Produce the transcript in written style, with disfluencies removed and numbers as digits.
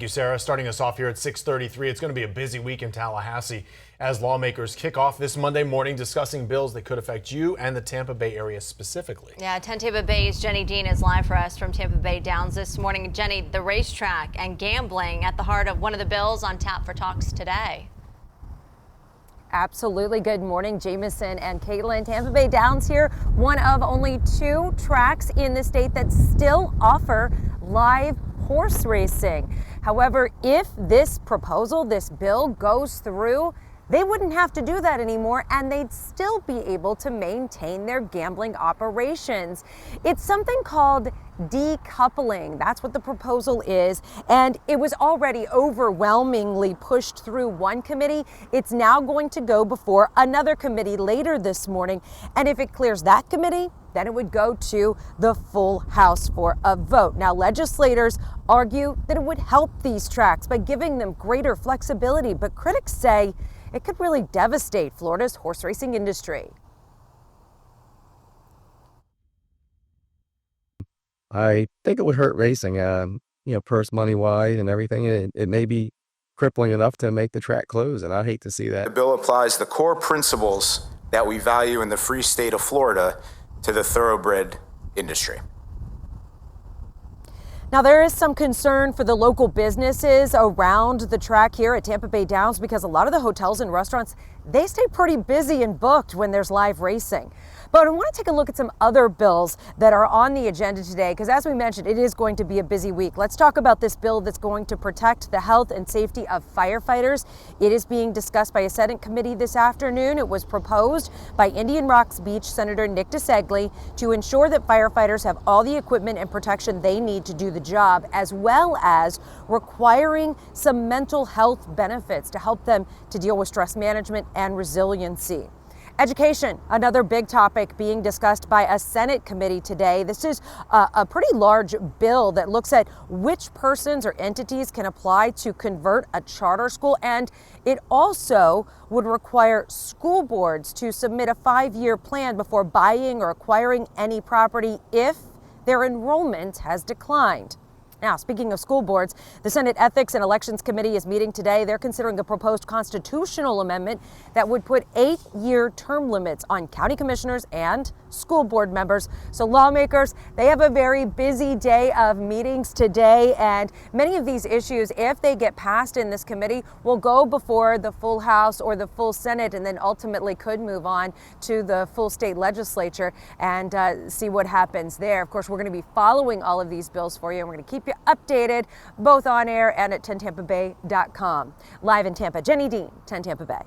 Thank you, Sarah. Starting us off here at 6:33, it's going to be a busy week in Tallahassee as lawmakers kick off this Monday morning discussing bills that could affect you and the Tampa Bay area specifically. Yeah, 10 Tampa Bay's Jenny Dean is live for us from Tampa Bay Downs this morning. Jenny, the racetrack and gambling at the heart of one of the bills on tap for talks today. Absolutely. Good morning, Jameson and Caitlin. Tampa Bay Downs here, one of only 2 tracks in the state that still offer live horse racing. However, if this proposal, this bill goes through, they wouldn't have to do that anymore and they'd still be able to maintain their gambling operations. It's something called decoupling. That's what the proposal is. And it was already overwhelmingly pushed through one committee. It's now going to go before another committee later this morning. And if it clears that committee, then it would go to the full House for a vote. Now, legislators argue that it would help these tracks by giving them greater flexibility, but critics say it could really devastate Florida's horse racing industry. I think it would hurt racing, purse money wise and everything. It may be crippling enough to make the track close, and I hate to see that. The bill applies the core principles that we value in the free state of Florida to the thoroughbred industry. Now, there is some concern for the local businesses around the track here at Tampa Bay Downs because a lot of the hotels and restaurants, they stay pretty busy and booked when there's live racing. But I want to take a look at some other bills that are on the agenda today because, as we mentioned, it is going to be a busy week. Let's talk about this bill that's going to protect the health and safety of firefighters. It is being discussed by a Senate committee this afternoon. It was proposed by Indian Rocks Beach Senator Nick DeSegli to ensure that firefighters have all the equipment and protection they need to do the job, as well as requiring some mental health benefits to help them to deal with stress management and resiliency. Education, another big topic being discussed by a Senate committee today. This is a pretty large bill that looks at which persons or entities can apply to convert a charter school, and it also would require school boards to submit a 5-year plan before buying or acquiring any property if their enrollment has declined. Now, speaking of school boards, the Senate Ethics and Elections Committee is meeting today. They're considering a proposed constitutional amendment that would put 8-year term limits on county commissioners and school board members. So lawmakers, they have a very busy day of meetings today, and many of these issues, if they get passed in this committee, will go before the full House or the full Senate and then ultimately could move on to the full state legislature and see what happens there. Of course, we're going to be following all of these bills for you, and we're going to keep you updated both on air and at 10tampabay.com. Live in Tampa, Jenny Dean, 10 Tampa Bay.